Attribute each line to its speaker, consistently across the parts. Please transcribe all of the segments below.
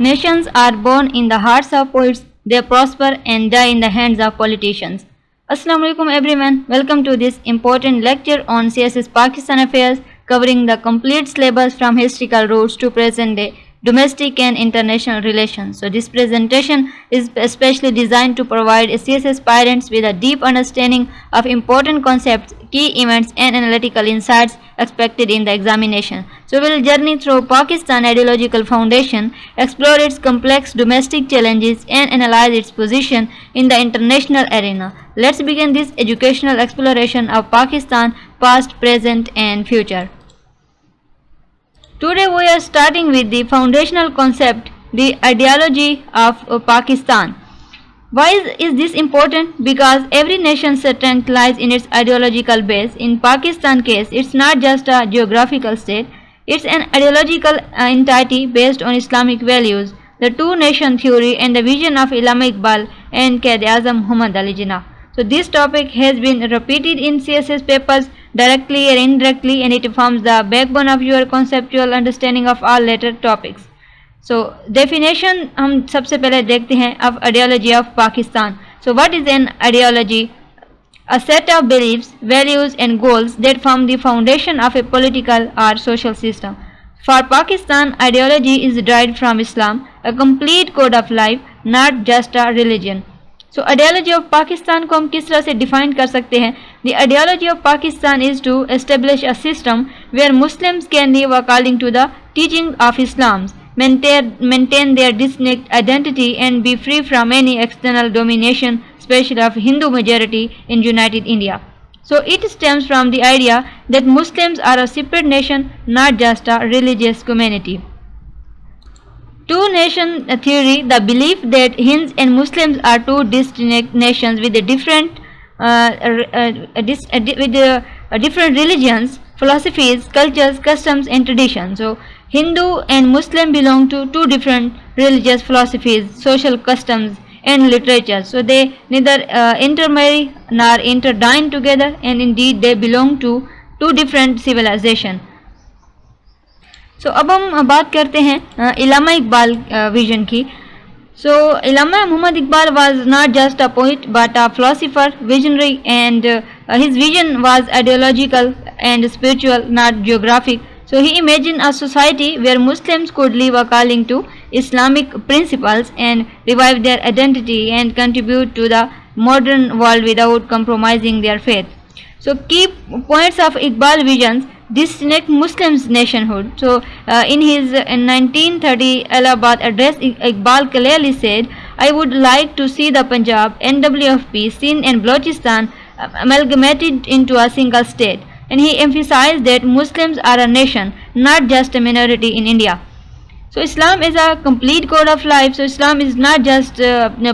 Speaker 1: Nations are born in the hearts of poets, they prosper and die in the hands of politicians. Assalamu alaikum everyone, welcome to this important lecture on CSS Pakistan affairs covering the complete syllabus from historical roots to present day domestic and international relations. So this presentation is especially designed to provide CSS aspirants with a deep understanding of important concepts, key events and analytical insights expected in the examination. So we will journey through Pakistan ideological foundation, explore its complex domestic challenges and analyze its position in the international arena. Let's begin this educational exploration of Pakistan past, present and future. Today we are starting with the foundational concept, the ideology of Pakistan. Why is this important? Because every nation's strength lies in its ideological base. In Pakistan case, it's not just a geographical state, it's an ideological entity based on Islamic values, the two-nation theory and the vision of Allama Iqbal and Quaid-e-Azam Muhammad Ali Jinnah. So this topic has been repeated in CSS papers directly or indirectly and it forms the backbone of your conceptual understanding of all later topics. So definition हम सबसे पहले देखते हैं of ideology of Pakistan. So what is an ideology? A set of beliefs, values and goals that form the foundation of a political or social system. For Pakistan, ideology is derived from Islam, a complete code of life, not just a religion. So ideology of Pakistan को हम किस तरह से define कर सकते हैं? The ideology of Pakistan is to establish a system where Muslims can live according to the teaching of Islam, maintain their distinct identity and be free from any external domination, especially of Hindu majority in United India. So it stems from the idea that Muslims are a separate nation, not just a religious community. Two-nation theory, the belief that Hindus and Muslims are two distinct nations with different different religions, philosophies, cultures, customs and traditions. So Hindu and Muslim belong to two different religious philosophies, social customs and literature. So they neither intermarry nor interdine together and indeed they belong to two different civilizations. So अब हम बात करते हैं Allama Iqbal vision की. So Allama Muhammad Iqbal was not just a poet but a philosopher, visionary and his vision was ideological and spiritual, not geographic. So he imagined a society where Muslims could live according to Islamic principles and revive their identity and contribute to the modern world without compromising their faith. So key points of Iqbal visions: distinct Muslims nationhood. So in his 1930 Allahabad address, Iqbal clearly said, "I would like to see the Punjab, NWFP, Sindh and Balochistan amalgamated into a single state." And he emphasized that Muslims are a nation, not just a minority in India. So Islam is a complete code of life. So Islam is not just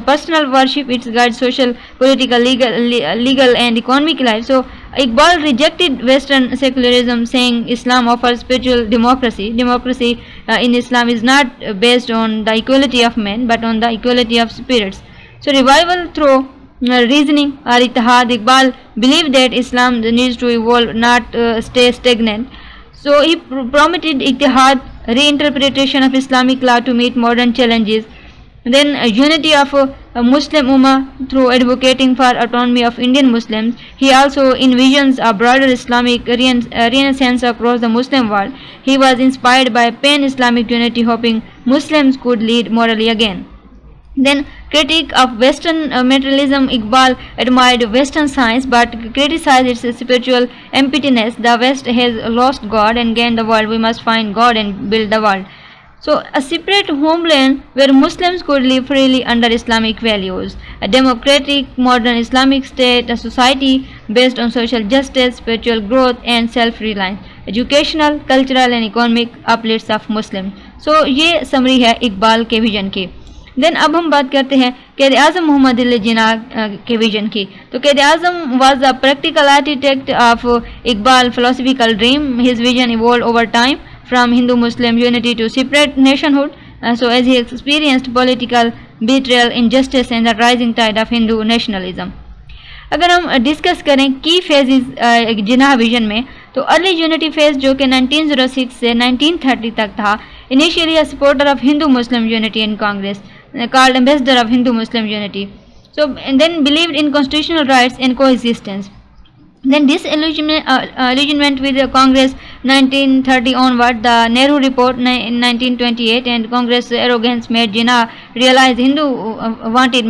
Speaker 1: personal worship, it guides social, political, legal and economic life. So Iqbal rejected Western secularism, saying Islam offers spiritual democracy. Democracy in Islam is not based on the equality of men but on the equality of spirits. So revival through reasoning or ittihad. Iqbal believed that Islam needs to evolve, not stay stagnant. So he promoted ittihad, reinterpretation of Islamic law to meet modern challenges. Then unity of Muslim Ummah through advocating for autonomy of Indian Muslims. He also envisions a broader Islamic renaissance across the Muslim world. He was inspired by pan-Islamic unity, hoping Muslims could lead morally again. Then critique of Western materialism. Iqbal admired Western science but criticized its spiritual emptiness. The West has lost God and gained the world. We must find God and build the world. So a separate homeland where Muslims could live freely under Islamic values. A democratic modern Islamic state, a society based on social justice, spiritual growth and self-reliance. Educational, cultural and economic uplifts of Muslims. So ये summary है इकबाल के vision की. Then अब हम बात करते हैं Quaid-e-Azam Mohammad Ali Jinnah के विजन की. तो Quaid-e-Azam was a practical architect of Iqbal philosophical dream. His vision evolved over time from Hindu-Muslim unity to separate nationhood. So as he experienced political betrayal, injustice and the rising tide of Hindu nationalism. अगर हम discuss करें की phases जिन्ना vision में, तो early unity phase जो कि 1906 से 1930 तक था, initially a supporter of Hindu Muslim unity in Congress, called ambassador of Hindu Muslim unity. So and then believed in constitutional rights and coexistence. Then disillusionment with the Congress 1930 onward, the Nehru report in 1928 and Congress arrogance made Jinnah realize Hindu wanted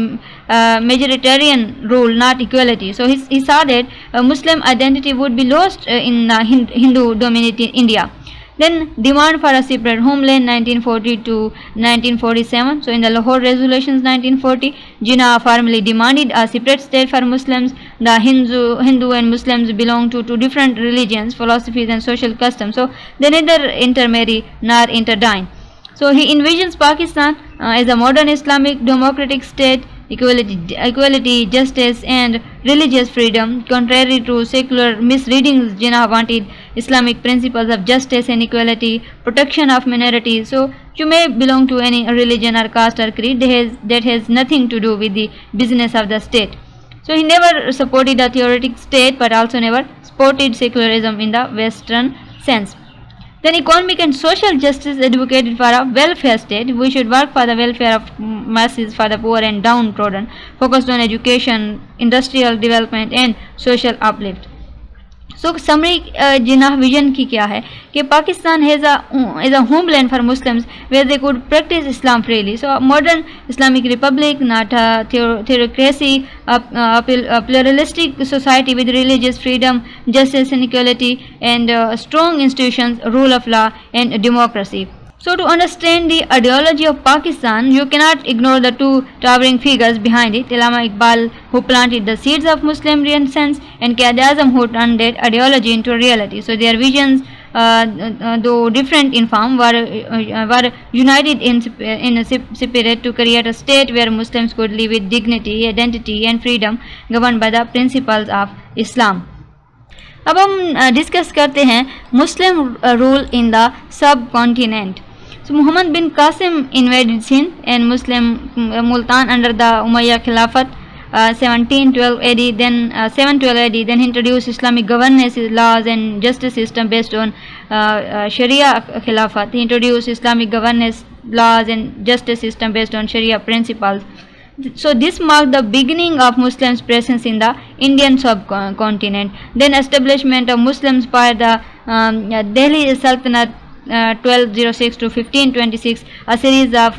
Speaker 1: majoritarian rule, not equality. So he saw that Muslim identity would be lost in Hindu dominated India. Then demand for a separate homeland 1940 to 1947. So in the Lahore Resolutions 1940, Jinnah formally demanded a separate state for Muslims. The Hindu and Muslims belong to two different religions, philosophies and social customs. So they neither intermarry nor interdine. So he envisions Pakistan as a modern Islamic democratic state, equality, justice and religious freedom. Contrary to secular misreadings, Jinnah wanted Islamic principles of justice and equality, protection of minorities. So you may belong to any religion or caste or creed, that has nothing to do with the business of the state. So he never supported a theoretic state but also never supported secularism in the Western sense. Then economic and social justice advocated for a welfare state. We should work for the welfare of masses, for the poor and downtrodden, focused on education, industrial development and social uplift. So summary Jinnah vision की क्या है कि Pakistan is a homeland for Muslims where they could practice Islam freely. So a modern Islamic republic, not a theocracy, a pluralistic society with religious freedom, justice and equality, and strong institutions, rule of law and democracy. So to understand the ideology of Pakistan, you cannot ignore the two towering figures behind it, Allama Iqbal, who planted the seeds of Muslim renaissance, and Quaid-e-Azam, who turned that ideology into reality. So their visions, though different in form, were united in a spirit to create a state where Muslims could live with dignity, identity and freedom, governed by the principles of Islam. अब हम discuss करते हैं मुस्लिम rule in the sub continent. So Muhammad bin Qasim invaded Sindh and Muslim Multan under the Umayyad Khilafat 1712 AD, then 712 AD, then introduced Islamic governance laws and justice system based on Sharia Khilafat. He introduced Islamic governance laws and justice system based on Sharia principles. So this marked the beginning of Muslims' presence in the Indian subcontinent. Then establishment of Muslims by the Delhi Sultanate 1206 to 1526, a series of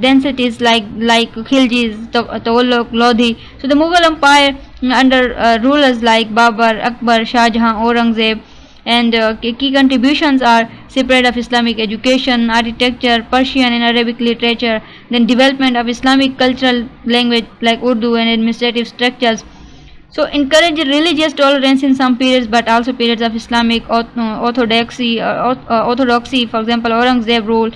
Speaker 1: densities like Khiljis, Tughlaq, Lodhi. So the Mughal Empire under rulers like Babur, Akbar, Shah Jahan, Aurangzeb, and key contributions are spread of Islamic education, architecture, Persian and Arabic literature, then development of Islamic cultural language like Urdu and administrative structures. So encourage religious tolerance in some periods, but also periods of Islamic orthodoxy. For example, Aurangzeb rule.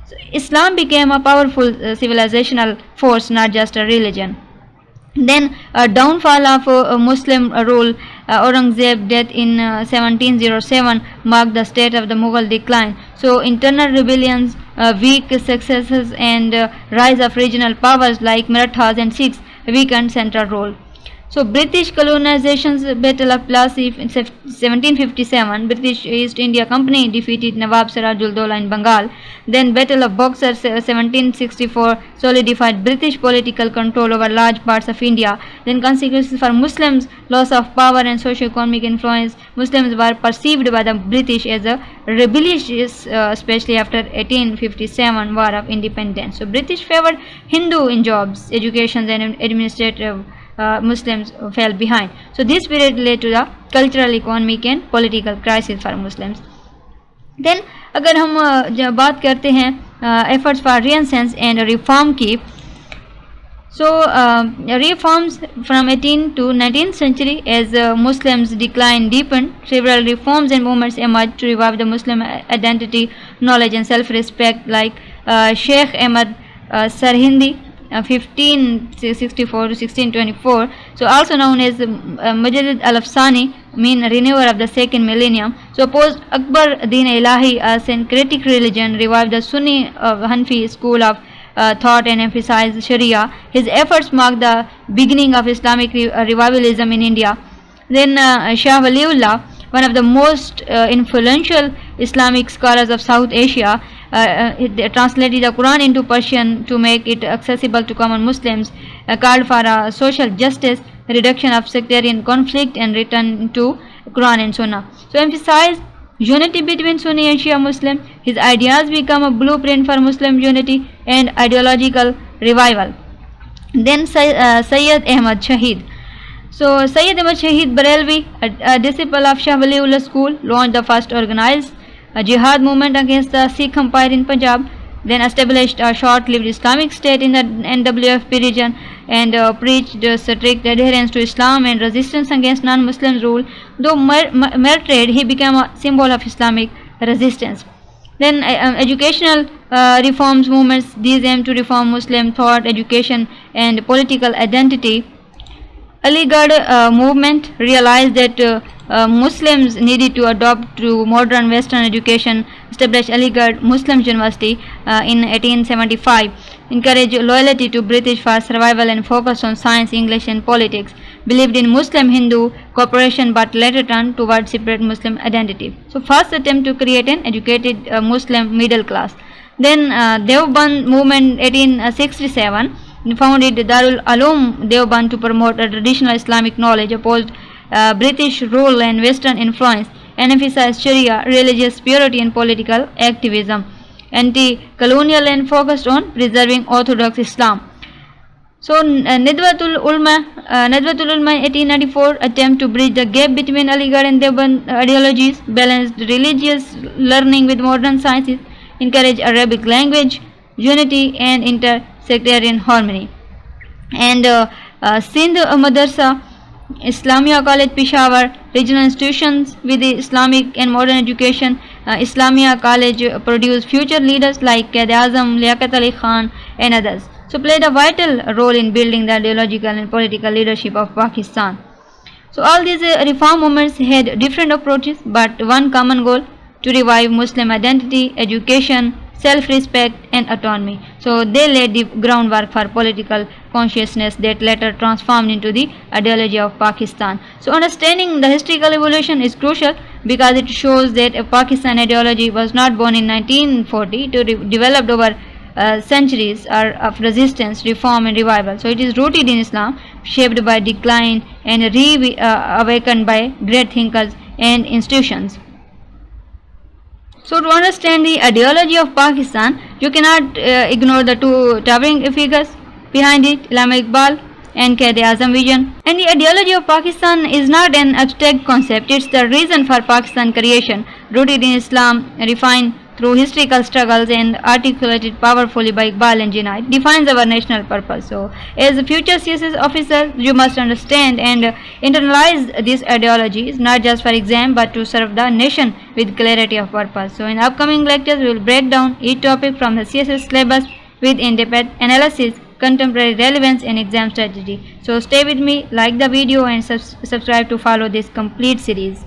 Speaker 1: So Islam became a powerful civilizational force, not just a religion. Then downfall of Muslim rule. Aurangzeb death in 1707 marked the state of the Mughal decline. So internal rebellions, weak successes and rise of regional powers like Marathas and Sikhs weakened central role. So British colonization's Battle of Plassey in 1757, British East India Company defeated Nawab Sirajul-Dowla in Bengal. Then Battle of Buxar 1764 solidified British political control over large parts of India. Then consequences for Muslims, loss of power and socio-economic influence. Muslims were perceived by the British as a rebellious, especially after 1857 War of Independence. So British favored Hindu in jobs, education and administrative. Muslims fell behind. So this period led to the cultural, economic and political crisis for Muslims. Then अगर हम बात करते हैं efforts for renaissance and reform की, so reforms from 18th to 19th century as Muslims decline deepened, several reforms and movements emerged to revive the Muslim identity, knowledge and self-respect, like Sheikh Ahmad Sarhindi 1564 to 1624, so also known as Mujaddid al-Afsani, mean renewer of the second millennium. So opposed Akbar Din Ilahi, a syncretic religion, revived the Sunni Hanfi school of thought and emphasized Sharia. His efforts marked the beginning of Islamic revivalism in India. Then Shah Waliullah one of the most influential Islamic scholars of South Asia. They translated the Quran into Persian to make it accessible to common Muslims, called for social justice, reduction of sectarian conflict, and return to Quran and Sunnah. So emphasized unity between Sunni and Shia Muslim. His ideas become a blueprint for Muslim unity and ideological revival. Then Sayyid Ahmad Shahid. So Sayyid Ahmad Shahid Barelvi, a disciple of Shah Waliullah school, launched the first organized jihad movement against the Sikh Empire in Punjab, then established a short-lived Islamic State in the NWFP region, and preached strict adherence to Islam and resistance against non-Muslim rule. Though martyred, he became a symbol of Islamic resistance. Then educational reforms movements, these aim to reform Muslim thought, education and political identity. Aligarh movement realized that Muslims needed to adopt to modern Western education, established Aligarh Muslim University in 1875, encouraged loyalty to British for survival and focused on science, English and politics, believed in Muslim-Hindu cooperation but later turned towards separate Muslim identity. So first attempt to create an educated Muslim middle class. Then Deoband movement 1867 founded Darul Uloom Deoband to promote a traditional Islamic knowledge, opposed British rule and Western influence, and emphasized Sharia, religious purity and political activism, anti-colonial and focused on preserving Orthodox Islam. So Nadwatul Ulama 1894 attempt to bridge the gap between Aligarh and Deoband ideologies, balanced religious learning with modern sciences, encouraged Arabic language, unity and inter-sectarian harmony. And Sindh Madrasa, Islamia College Peshawar, regional institutions with the Islamic and modern education. Islamia College produced future leaders like Quaid Azam, Liaquat Ali Khan and others. So played a vital role in building the ideological and political leadership of Pakistan. So all these reform movements had different approaches but one common goal: to revive Muslim identity, education, self-respect and autonomy. So they laid the groundwork for political consciousness that later transformed into the ideology of Pakistan. So understanding the historical evolution is crucial because it shows that a Pakistan ideology was not born in 1940, it developed over centuries of resistance, reform and revival. So it is rooted in Islam, shaped by decline and awakened by great thinkers and institutions. So to understand the ideology of Pakistan, you cannot ignore the two towering figures behind it, Allama Iqbal and Quaid Azam vision. And the ideology of Pakistan is not an abstract concept, it's the reason for Pakistan creation, rooted in Islam, refined through historical struggles and articulated powerfully by Iqbal and Jinnah. It defines our national purpose. So as a future CSS officer, you must understand and internalize these ideologies, not just for exam but to serve the nation with clarity of purpose. So in upcoming lectures, we will break down each topic from the CSS syllabus with in-depth analysis, contemporary relevance and exam strategy. So stay with me, like the video and subscribe to follow this complete series.